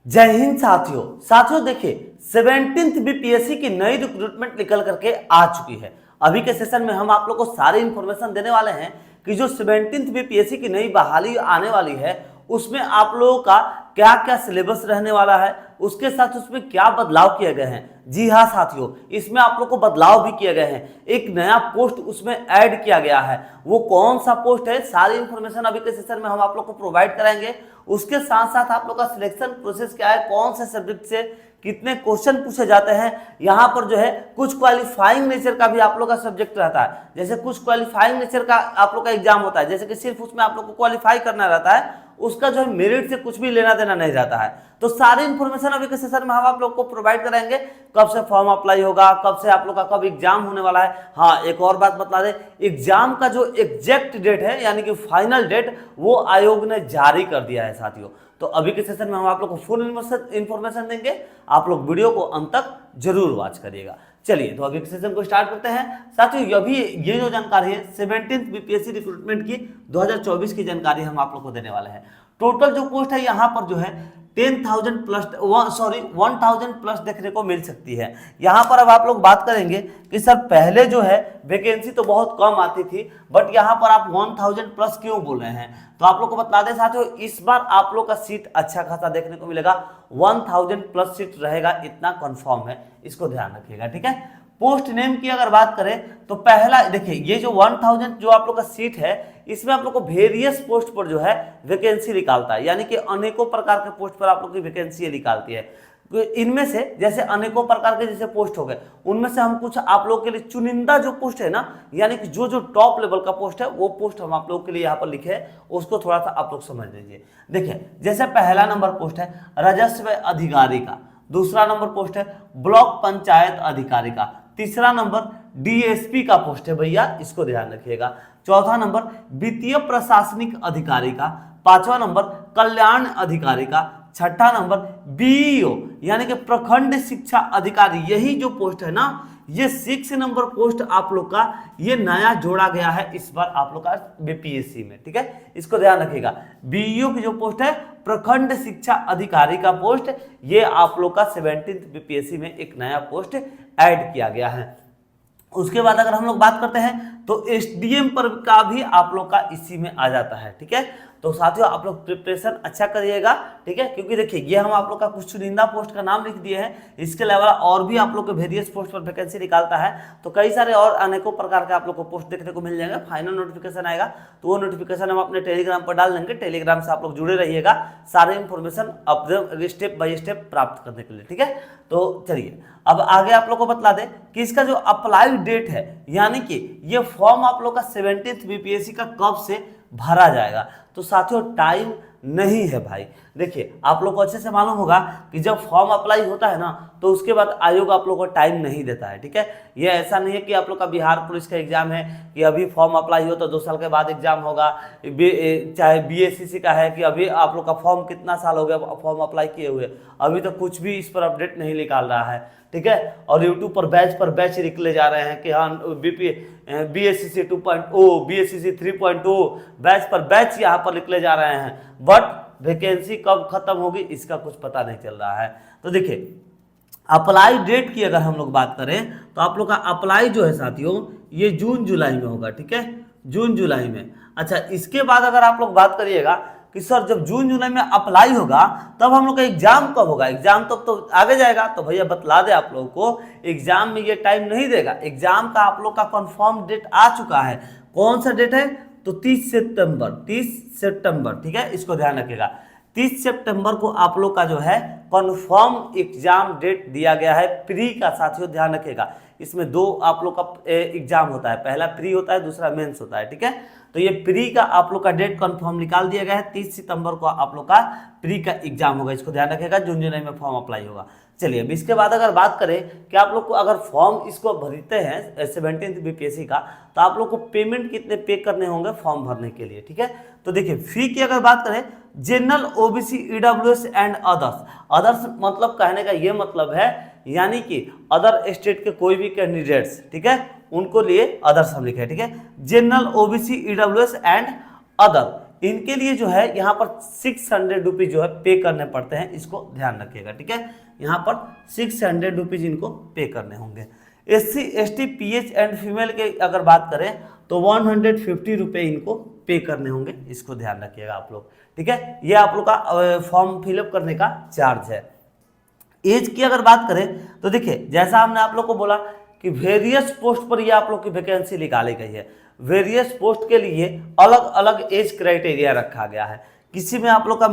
जय हिंद साथियों। देखिए 17th बीपीएससी की नई रिक्रूटमेंट निकल करके आ चुकी है। अभी के सेशन में हम आप लोग को सारी इंफॉर्मेशन देने वाले हैं कि जो 17th बीपीएससी की नई बहाली आने वाली है उसमें आप लोगों का क्या क्या सिलेबस रहने वाला है, उसके साथ उसमें क्या बदलाव किए गए हैं। जी हाँ साथियों, इसमें आप लोग को बदलाव भी किए गए हैं। एक नया पोस्ट उसमें ऐड किया गया है। वो कौन सा पोस्ट है, सारी इंफॉर्मेशन अभी के सेशन में हम आप लोग को प्रोवाइड कराएंगे। उसके साथ साथ आप लोग का सिलेक्शन प्रोसेस क्या है, कौन से सब्जेक्ट से कितने क्वेश्चन पूछे जाते हैं। यहाँ पर जो है कुछ क्वालिफाइंग नेचर का भी आप लोग का सब्जेक्ट रहता है। जैसे कुछ क्वालिफाइंग नेचर का आप लोग का एग्जाम होता है, जैसे कि सिर्फ उसमें आप लोग को क्वालिफाई करना रहता है, उसका जो है मेरिट से कुछ भी लेना देना नहीं रहता है। तो सारी इंफॉर्मेशन अभी के सेशन में हम आप लोग को प्रोवाइड कराएंगे। कब से फॉर्म अप्लाई होगा, कब से आप लोग का कब एग्जाम होने वाला है। हाँ, एक और बात बता दें, एग्जाम का जो एग्जैक्ट डेट है यानी कि फाइनल डेट वो आयोग ने जारी कर दिया है साथियों। तो अभी के सेशन में हम आप लोग को फुल इंफॉर्मेशन देंगे। आप लोग वीडियो को अंत तक जरूर वॉच करिएगा। चलिए तो अभी के सेशन को स्टार्ट करते हैं साथियों। अभी ये जो जानकारी है 17th बीपीएससी रिक्रूटमेंट की 2024 की जानकारी हम आप लोग को देने वाले हैं। टोटल जो पोस्ट है यहाँ पर जो है 10,000 प्लस 1,000 प्लस देखने को मिल सकती है। यहाँ पर अब आप लोग बात करेंगे कि सर पहले जो है वैकेंसी तो बहुत कम आती थी, बट यहाँ पर आप 1,000 प्लस क्यों बोल रहे हैं। तो आप लोग को बता दें साथियों, इस बार आप लोग का सीट अच्छा खासा देखने को मिलेगा। 1,000 प्लस सीट रहेगा, इतना कंफर्म है, इसको ध्यान रखिएगा। ठीक है, पोस्ट नेम की अगर बात करें तो पहला देखिए, ये जो 1,000 जो आप लोग का सीट है इसमें आप लोग को वेरियस पोस्ट पर जो है वैकेंसी निकालता है, यानी कि अनेकों प्रकार के पोस्ट पर आप लोग की वैकेंसी निकालती है। इनमें से जैसे अनेकों प्रकार के जैसे पोस्ट हो गए, उनमें से हम कुछ आप लोगों के लिए चुनिंदा जो पोस्ट है ना, यानी कि जो जो टॉप लेवल का पोस्ट है वो पोस्ट हम आप लोगों के लिए यहाँ पर लिखे हैं, उसको थोड़ा सा आप लोग समझ लीजिए। देखिए जैसे पहला नंबर पोस्ट है राजस्व अधिकारी का, दूसरा नंबर पोस्ट है ब्लॉक पंचायत अधिकारी का, तीसरा नंबर डीएसपी का पोस्ट है भैया, इसको ध्यान रखिएगा। चौथा नंबर वित्तीय प्रशासनिक अधिकारी का, पांचवा नंबर कल्याण अधिकारी का, छठा नंबर बीईओ यानी कि प्रखंड शिक्षा अधिकारी। यही जो पोस्ट है ना, ये 6 नंबर पोस्ट आप लोग का ये नया जोड़ा गया है इस बार आप लोग का बीपीएससी में। ठीक है, इसको ध्यान रखिएगा। बीईओ की जो पोस्ट है प्रखंड शिक्षा अधिकारी का पोस्ट, ये आप लोग का 17th बीपीएससी में एक नया पोस्ट ऐड किया गया है। उसके बाद अगर हम लोग बात करते हैं तो एसडीएम पर का भी आप लोग का इसी में आ जाता है। ठीक है, तो साथियों आप लोग प्रिपरेशन अच्छा करिएगा। ठीक है, क्योंकि देखिए ये हम आप लोग का कुछ चुनिंदा पोस्ट का नाम लिख दिए हैं, इसके अलावा और भी आप लोग के वेरियस पोस्ट पर वैकेंसी निकालता है। तो कई सारे और अनेकों प्रकार के आप लोग को पोस्ट देखने को मिल जाएंगे। फाइनल नोटिफिकेशन आएगा तो वो नोटिफिकेशन हम अपने टेलीग्राम पर डाल देंगे। टेलीग्राम से आप लोग जुड़े रहिएगा सारे इंफॉर्मेशन स्टेप बाय स्टेप प्राप्त करने के लिए। ठीक है, तो चलिए अब आगे आप लोग को बता दें कि इसका जो अप्लाई डेट है, यानी कि ये फॉर्म आप लोग का 17th बीपीएससी का कब से भरा जाएगा। तो साथियों टाइम नहीं है भाई। देखिए आप लोग को अच्छे से मालूम होगा कि जब फॉर्म अप्लाई होता है ना तो उसके बाद आयोग आप लोग को टाइम नहीं देता है। ठीक है, ये ऐसा नहीं है कि आप लोग का बिहार पुलिस का एग्जाम है कि अभी फॉर्म अप्लाई हो तो 2 साल के बाद एग्जाम होगा, चाहे बीएससीसी का है कि अभी आप लोग का फॉर्म कितना साल हो गया फॉर्म अप्लाई किए हुए, अभी तो कुछ भी इस पर अपडेट नहीं निकाल रहा है। ठीक है, और यूट्यूब पर बैच निकले जा रहे हैं कि हाँ बीएससीसी 2.0 बीएससीसी 3.0 बैच पर बैच यहाँ पर निकले जा रहे हैं, बट वैकेंसी कब खत्म होगी इसका कुछ पता नहीं चल रहा है। तो देखिए अप्लाई डेट की अगर हम लोग बात करें तो आप लोग का अप्लाई जो है साथियों ये जून जुलाई में होगा। ठीक है, जून जुलाई में। अच्छा, इसके बाद अगर आप लोग बात करिएगा कि सर जब जून जुलाई में अप्लाई होगा तब हम लोग का एग्जाम कब होगा, एग्जाम तब तो आगे जाएगा। तो भैया बतला दे आप लोगों को, एग्जाम में ये टाइम नहीं देगा। एग्जाम का आप लोग का कंफर्म डेट आ चुका है। कौन सा डेट है, तो 30 सितंबर। ठीक है, इसको ध्यान रखिएगा। 30 सितंबर को आप लोग का जो है कंफर्म एग्जाम डेट दिया गया है प्री का। साथियों ध्यान रखिएगा, इसमें 2 आप लोग का एग्जाम होता है, पहला प्री होता है, दूसरा मेंस होता है। ठीक है, तो ये प्री का आप लोग का डेट कंफर्म निकाल दिया गया है। 30 सितंबर को आप लोग का प्री का एग्जाम होगा, इसको ध्यान रखिएगा। जून जुलाई में फॉर्म अप्लाई होगा। चलिए अब इसके बाद अगर बात करें कि आप लोग को अगर फॉर्म इसको भरते हैं 17th बीपीएससी का, तो आप लोग को पेमेंट कितने पे करने होंगे फॉर्म भरने के लिए। ठीक है, तो देखिए फी की अगर बात करें, general OBC EWS and others मतलब कहने का ये मतलब है यानी कि अदर स्टेट के कोई भी कैंडिडेट्स, ठीक है, उनको लिए अदर्स हम लिखे। ठीक है, general OBC EWS and other इनके लिए जो है यहाँ पर 600 रुपीज जो है पे करने पड़ते हैं, इसको ध्यान रखिएगा, ठीक है। यहाँ पर 600 रुपीज इनको पे करने होंगे। SC ST PH and female के अगर बात करें तो 150 रुपये इनको पे करने होंगे, इसको ध्यान रखिएगा आप लोग, ठीक है। ये आप लोग का फॉर्म फिलअप करने का चार्ज है। एज की अगर बात करें तो देखिए, जैसा हमने आप लोग को बोला कि वेरियस पोस्ट पर ये आप लोग की वैकेंसी निकाली गई है। वेरियस पोस्ट के लिए अलग अलग एज क्राइटेरिया रखा गया है। किसी में आप लोग का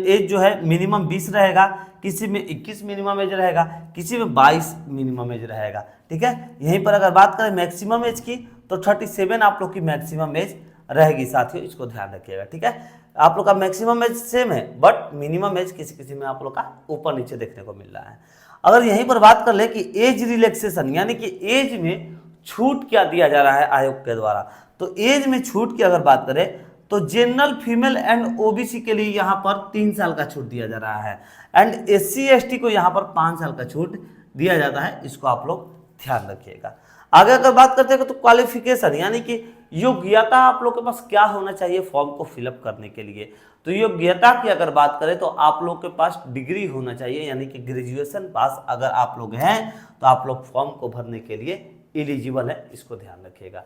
एज जो है मिनिमम 20 रहेगा, किसी में 21 मिनिमम एज रहेगा, किसी में 22 मिनिमम एज रहेगा, ठीक है। यहीं पर अगर बात करें मैक्सिमम एज की तो 37 आप लोग की मैक्सिमम एज रहेगी साथियों, इसको ध्यान रखिएगा, ठीक है। आप लोग का मैक्सिमम एज सेम है, बट मिनिमम एज किसी किसी में आप लोग का ऊपर नीचे देखने को मिल रहा है। अगर यहीं पर बात कर ले कि एज रिलैक्सेशन यानी कि एज में छूट क्या दिया जा रहा है आयोग के द्वारा, तो एज में छूट की अगर बात करें तो जनरल फीमेल एंड ओबीसी के लिए यहाँ पर 3 साल का छूट दिया जा रहा है, एंड SC ST को यहाँ पर 5 साल का छूट दिया जाता है, इसको आप लोग ध्यान रखिएगा। आगे अगर बात करते हैं तो क्वालिफिकेशन यानी कि योग्यता आप लोग के पास क्या होना चाहिए फॉर्म को फिलअप करने के लिए, तो योग्यता की अगर बात करें तो आप लोग के पास डिग्री होना चाहिए, यानी कि ग्रेजुएशन पास अगर आप लोग हैं तो आप लोग फॉर्म को भरने के लिए एलिजिबल है, इसको ध्यान रखिएगा।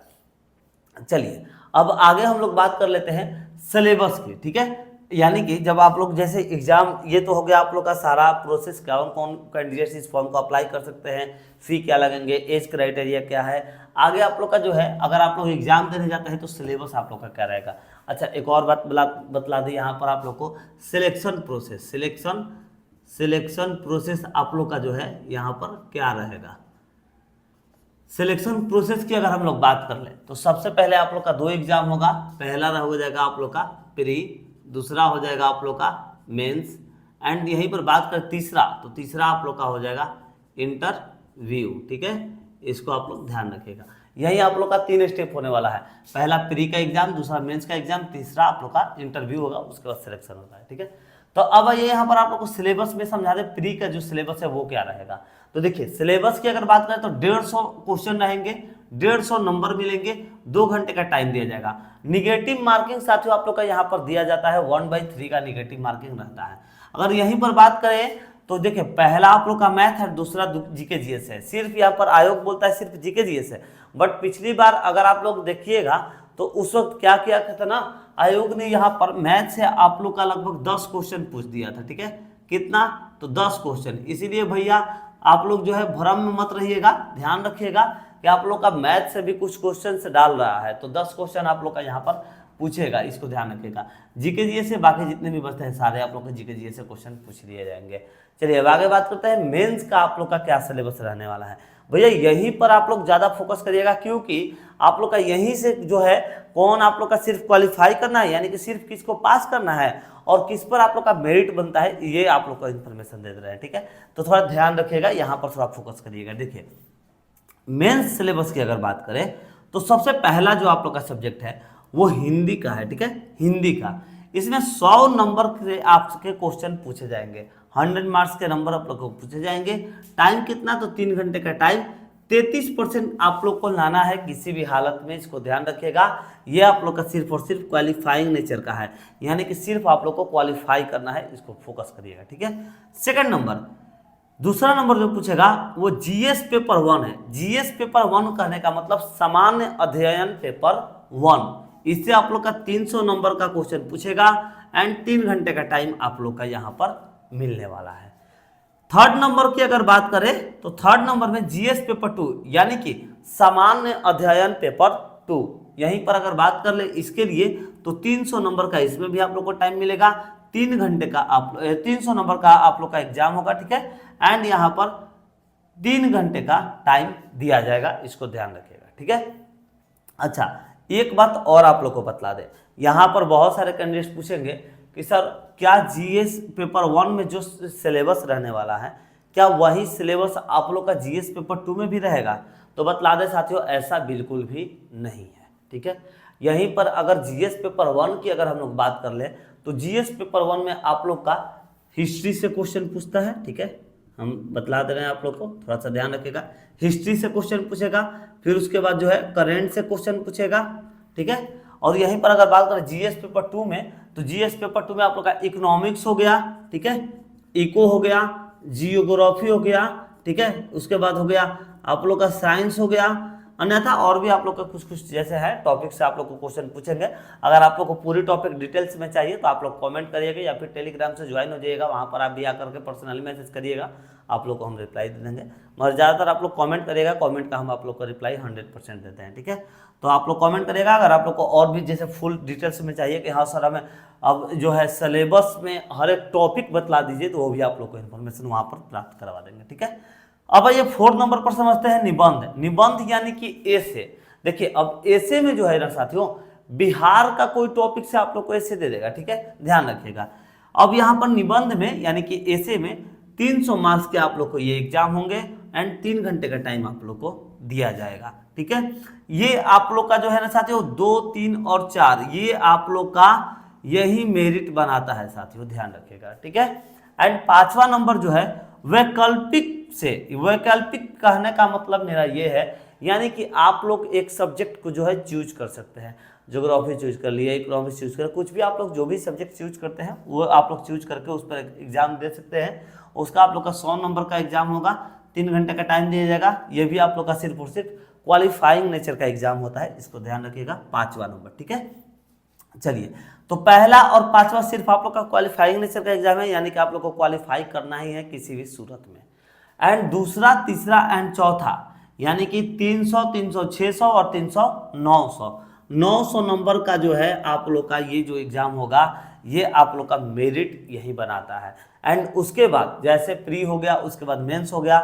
चलिए अब आगे हम लोग बात कर लेते हैं सिलेबस की, ठीक है। यानी कि जब आप लोग जैसे एग्जाम, ये तो हो गया आप लोग का सारा प्रोसेस, कौन कौन कैंडिडेट्स इस फॉर्म को अप्लाई कर सकते हैं, फी क्या लगेंगे, एज क्राइटेरिया क्या है। आगे आप लोग का जो है अगर आप लोग एग्जाम देने जाते हैं तो सिलेबस आप लोग का क्या रहेगा। अच्छा, एक और बात बतला दी यहाँ पर आप लोग को, सिलेक्शन प्रोसेस, सिलेक्शन प्रोसेस आप लोग का जो है यहाँ पर क्या रहेगा। सिलेक्शन प्रोसेस की अगर हम लोग बात कर ले तो सबसे पहले आप लोग का 2 एग्जाम होगा। पहला हो जाएगा आप लोग का प्री, दूसरा हो जाएगा आप लोग का मेंस, एंड यहीं पर बात करें तीसरा, तो तीसरा आप लोग का हो जाएगा इंटरव्यू, ठीक है। इसको आप लोग ध्यान रखिएगा। यही आप लोग का 3 स्टेप होने वाला है, पहला प्री का एग्जाम, दूसरा मेंस का एग्जाम, तीसरा आप लोग का इंटरव्यू होगा, उसके बाद सिलेक्शन होता है, ठीक है। तो अब ये यहाँ पर आप लोग को सिलेबस में समझा दे, प्री का जो सिलेबस है वो क्या रहेगा। तो देखिए सिलेबस की अगर बात करें तो 150 क्वेश्चन रहेंगे, 150 नंबर मिलेंगे, 2 घंटे का टाइम दिया जाएगा। निगेटिव मार्किंग साथियों आप लोग का यहाँ पर दिया जाता है, 1/3 का निगेटिव मार्किंग रहता है। अगर यहीं पर बात करें तो देखिए पहला आप लोग का मैथ है, दूसरा जीके जीएस है। सिर्फ यहाँ पर आयोग बोलता है सिर्फ जीके जीएस है, बट पिछली बार अगर आप लोग देखिएगा तो उस वक्त क्या किया था ना, आयोग ने यहाँ पर मैथ से आप लोग का लगभग 10 क्वेश्चन पूछ दिया था, ठीक है। कितना, तो 10 क्वेश्चन। इसीलिए भैया आप लोग जो है भ्रम में मत रहिएगा, ध्यान रखिएगा कि आप लोग का मैथ से भी कुछ क्वेश्चन से डाल रहा है, तो 10 क्वेश्चन आप लोग का यहाँ पर पूछेगा, इसको ध्यान रखिएगा। जीके जीएस से बाकी जितने भी बचते हैं सारे आप लोग के जीके जीएस से क्वेश्चन पूछ लिए जाएंगे। चलिए अब आगे बात करते हैं मेंस का आप लोग का क्या सिलेबस रहने वाला है। भैया यहीं पर आप लोग ज़्यादा फोकस करिएगा, क्योंकि आप लोग का यहीं से जो है कौन आप लोग का सिर्फ क्वालिफाई करना है, यानी कि सिर्फ किसको पास करना है और किस पर आप लोग का मेरिट बनता है, ये आप लोग को इन्फॉर्मेशन दे रहे हैं, ठीक है। तो थोड़ा ध्यान रखिएगा, यहाँ पर थोड़ा फोकस करिएगा। देखिए मेंस सिलेबस की अगर बात करें तो सबसे पहला जो आप लोग का सब्जेक्ट है वो हिंदी का है, ठीक है। हिंदी का, इसमें 100 नंबर के आपके क्वेश्चन पूछे जाएंगे, 100 मार्क्स के नंबर आप लोग को पूछे जाएंगे। टाइम कितना, तो 3 घंटे का टाइम, 33% आप लोग को लाना है किसी भी हालत में, इसको ध्यान रखिएगा। ये आप लोग का सिर्फ और सिर्फ क्वालिफाइंग नेचर का है, यानी कि सिर्फ आप लोग को क्वालिफाई करना है, इसको फोकस करिएगा, ठीक है। सेकंड नंबर, दूसरा नंबर जो पूछेगा वो जीएस पेपर 1 है। जीएस पेपर 1 कहने का मतलब सामान्य अध्ययन पेपर 1, इससे आप लोग का 300 नंबर का क्वेश्चन पूछेगा एंड 3 घंटे का टाइम आप लोग का यहाँ पर मिलने वाला है। थर्ड नंबर की अगर बात करें तो थर्ड नंबर में जीएस पेपर 2 यानी कि सामान्य अध्ययन पेपर 2, यहीं पर अगर बात कर ले इसके लिए तो 300 नंबर का इसमें भी आप लोग को टाइम मिलेगा, 3 घंटे का 300 नंबर का आप लोग का एग्जाम होगा, ठीक है। एंड यहाँ पर 3 घंटे का टाइम दिया जाएगा, इसको ध्यान रखिएगा, ठीक है। अच्छा एक बात और आप लोग को बतला दे, यहाँ पर बहुत सारे कैंडिडेट्स पूछेंगे कि सर क्या जीएस पेपर 1 में जो सिलेबस रहने वाला है क्या वही सिलेबस आप लोग का जीएस पेपर 2 में भी रहेगा, तो बतला दे साथियों ऐसा बिल्कुल भी नहीं है, ठीक है। यहीं पर अगर जीएस पेपर 1 की अगर हम लोग बात कर ले तो जीएस पेपर 1 में आप लोग का हिस्ट्री से क्वेश्चन पूछता है, ठीक है। हम बतला दे रहे हैं आप लोग को, थोड़ा सा ध्यान रखिएगा। हिस्ट्री से क्वेश्चन पूछेगा, फिर उसके बाद जो है करेंट से क्वेश्चन पूछेगा, ठीक है। और यहीं पर अगर बात करें जीएस पेपर 2 में, तो जीएस पेपर 2 में आप लोग का इकोनॉमिक्स हो गया, ठीक है, इको हो गया, जियोग्राफी हो गया, ठीक है, उसके बाद हो गया आप लोग का साइंस हो गया, अन्यथा और भी आप लोग का कुछ कुछ जैसे है टॉपिक से आप लोग को क्वेश्चन पूछेंगे। अगर आप लोग को पूरी टॉपिक डिटेल्स में चाहिए तो आप लोग कमेंट करिएगा या फिर टेलीग्राम से ज्वाइन हो जाइएगा, वहाँ पर आप भी आकर के पर्सनली मैसेज करिएगा, आप लोग को हम रिप्लाई दे देंगे। मगर ज़्यादातर आप लोग कमेंट करिएगा, कमेंट का हम आप लोग को रिप्लाई 100% देते हैं, ठीक है। तो आप लोग कमेंट करिएगा। अगर आप लोग को और भी जैसे फुल डिटेल्स में चाहिए कि हाँ सर हमें अब जो है सिलेबस में हर एक टॉपिक बतला दीजिए, तो वो भी आप लोग को इन्फॉर्मेशन वहाँ पर प्राप्त करवा देंगे, ठीक है। अब ये 4 नंबर पर समझते हैं निबंध। निबंध यानी कि ऐसे, देखिए अब ऐसे में जो है ना साथियों, बिहार का कोई टॉपिक से आप लोग को ऐसे दे देगा, ठीक है, ध्यान रखिएगा। अब यहाँ पर निबंध में यानी कि ऐसे में 300 मार्क्स के आप लोग को ये एग्जाम होंगे एंड 3 घंटे का टाइम आप लोग को दिया जाएगा, ठीक है। ये आप लोग का जो है ना साथियों 2, 3 और 4 ये आप लोग का यही मेरिट बनाता है साथियों, ध्यान रखिएगा, ठीक है। एंड 5वां नंबर जो है वैकल्पिक से, वैकल्पिक कहने का मतलब मेरा ये है यानी कि आप लोग एक सब्जेक्ट को जो है चूज कर सकते हैं, ज्योग्राफी चूज कर लिया, इकोनॉमिक्स चूज कर, कुछ भी आप लोग जो भी सब्जेक्ट चूज करते हैं वो आप लोग चूज करके उस पर एग्जाम दे सकते हैं। उसका आप लोग का 100 नंबर का एग्जाम होगा, 3 घंटे का टाइम दिया जाएगा। ये भी आप लोग का सिर्फ और सिर्फ क्वालिफाइंग नेचर का एग्जाम होता है, इसको ध्यान रखिएगा, 5वां नंबर, ठीक है। चलिए, तो पहला और 5वां सिर्फ आप लोग का क्वालिफाइंग नेचर का एग्जाम है, यानी कि आप लोग को क्वालिफाई करना ही है किसी भी सूरत में। एंड दूसरा, तीसरा एंड चौथा यानी कि 300, 300, 600 और 300, 900 नंबर का जो है आप लोग का ये जो एग्जाम होगा ये आप लोग का मेरिट यही बनाता है। एंड उसके बाद जैसे प्री हो गया, उसके बाद मेंस हो गया,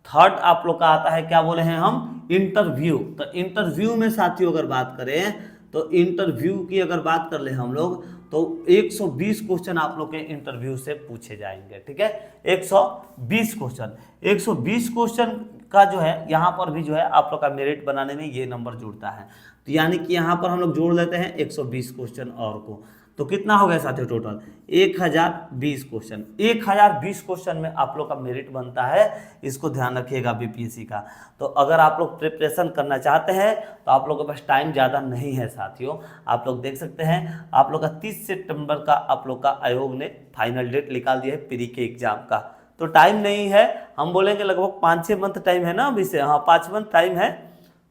थर्ड आप लोग का आता है क्या बोले हैं हम, इंटरव्यू। तो इंटरव्यू में साथियों अगर बात करें तो इंटरव्यू की अगर बात कर ले हम लोग तो 120 क्वेश्चन आप लोग के इंटरव्यू से पूछे जाएंगे, ठीक है। 120 क्वेश्चन का जो है यहाँ पर भी जो है आप लोग का मेरिट बनाने में ये नंबर जुड़ता है। तो यानी कि यहाँ पर हम लोग जोड़ लेते हैं 120 क्वेश्चन और को, तो कितना हो गया साथियों टोटल 1020 क्वेश्चन। 1020 क्वेश्चन में आप लोग का मेरिट बनता है, इसको ध्यान रखिएगा बीपीएससी का। तो अगर आप लोग प्रिपरेशन करना चाहते हैं तो आप लोगों के पास टाइम ज़्यादा नहीं है साथियों। आप लोग देख सकते हैं आप लोग का 30 सितंबर का आप लोग का आयोग ने फाइनल डेट निकाल दिया है प्री के एग्जाम का। तो टाइम नहीं है, हम बोलेंगे लगभग 5-6 मंथ टाइम है ना अभी से, हाँ 5 मंथ टाइम है।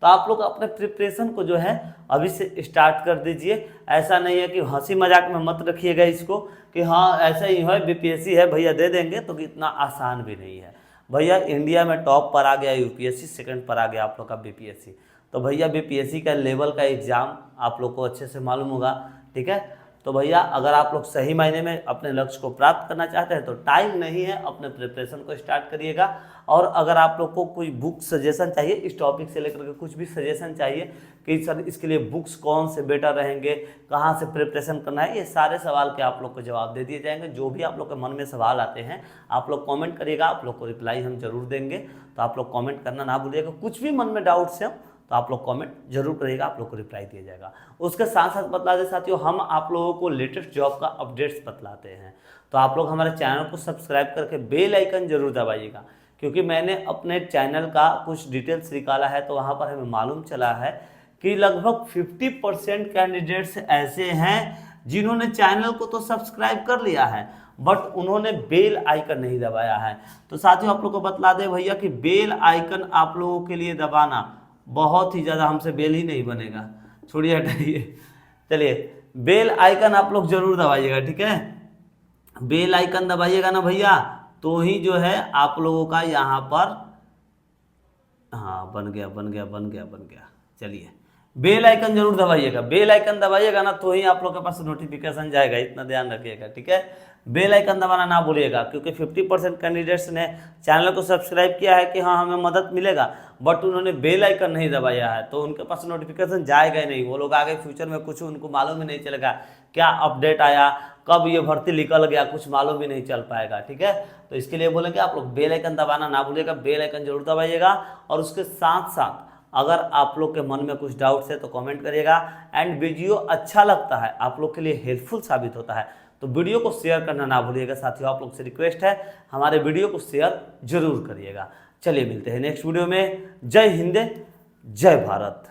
तो आप लोग अपने प्रिपरेशन को जो है अभी से स्टार्ट कर दीजिए। ऐसा नहीं है कि हंसी मजाक में मत रखिएगा इसको कि हाँ ऐसा ही है बीपीएससी है भैया दे देंगे, तो इतना आसान भी नहीं है भैया। इंडिया में टॉप पर आ गया यूपीएससी, सेकंड पर आ गया आप लोग का बीपीएससी। तो भैया बीपीएससी का लेवल का एग्जाम आप लोग को अच्छे से मालूम होगा, ठीक है। तो भैया अगर आप लोग सही मायने में अपने लक्ष्य को प्राप्त करना चाहते हैं तो टाइम नहीं है, अपने प्रिपरेशन को स्टार्ट करिएगा। और अगर आप लोग को कोई बुक सजेशन चाहिए इस टॉपिक से लेकर के, कुछ भी सजेशन चाहिए कि सर इसके लिए बुक्स कौन से बेटर रहेंगे, कहाँ से प्रिपरेशन करना है, ये सारे सवाल के आप लोग को जवाब दे दिए जाएंगे। जो भी आप लोग के मन में सवाल आते हैं आप लोग कमेंट करिएगा, आप लोग को रिप्लाई हम जरूर देंगे। तो आप लोग कमेंट करना ना भूलिएगा, कुछ भी मन में डाउट्स हैं तो आप लोग कमेंट जरूर करिएगा, आप लोग को रिप्लाई दिया जाएगा। उसके साथ साथ बतला दें साथियों, हम आप लोगों को लेटेस्ट जॉब का अपडेट्स बतलाते हैं। तो आप लोग हमारे चैनल को सब्सक्राइब करके बेल आइकन जरूर दबाइएगा, क्योंकि मैंने अपने चैनल का कुछ डिटेल्स निकाला है तो वहाँ पर हमें मालूम चला है कि लगभग 50% कैंडिडेट्स ऐसे हैं जिन्होंने चैनल को तो सब्सक्राइब कर लिया है बट उन्होंने बेल आइकन नहीं दबाया है। तो साथियों आप लोग को बतला दें भैया कि बेल आइकन आप लोगों के लिए दबाना बहुत ही ज़्यादा, हमसे बेल ही नहीं बनेगा, छोड़िए हटाइए। चलिए बेल आइकन आप लोग जरूर दबाइएगा, ठीक है। बेल आइकन दबाइएगा ना भैया, तो ही जो है आप लोगों का यहाँ पर, हाँ बन गया। चलिए बेल आइकन जरूर दबाइएगा, बेल आइकन दबाइएगा ना तो ही आप लोग के पास नोटिफिकेशन जाएगा, इतना ध्यान रखिएगा, ठीक है। बेल आइकन दबाना ना भूलिएगा, क्योंकि 50% कैंडिडेट्स ने चैनल को सब्सक्राइब किया है कि हाँ हमें मदद मिलेगा, बट उन्होंने बेल आइकन नहीं दबाया है तो उनके पास नोटिफिकेशन जाएगा ही नहीं। वो लोग आगे फ्यूचर में कुछ उनको मालूम ही नहीं चलेगा क्या अपडेट आया, कब ये भर्ती निकल गया, कुछ मालूम ही नहीं चल पाएगा, ठीक है। तो इसके लिए बोलेंगे आप लोग बेल आइकन दबाना ना भूलिएगा, बेल आइकन जरूर दबाइएगा। और उसके साथ साथ अगर आप लोग के मन में कुछ डाउट्स है तो कमेंट करिएगा। एंड वीडियो अच्छा लगता है, आप लोग के लिए हेल्पफुल साबित होता है तो वीडियो को शेयर करना ना भूलिएगा साथियों। आप लोग से रिक्वेस्ट है हमारे वीडियो को शेयर जरूर करिएगा। चलिए मिलते हैं नेक्स्ट वीडियो में। जय हिंद, जय भारत।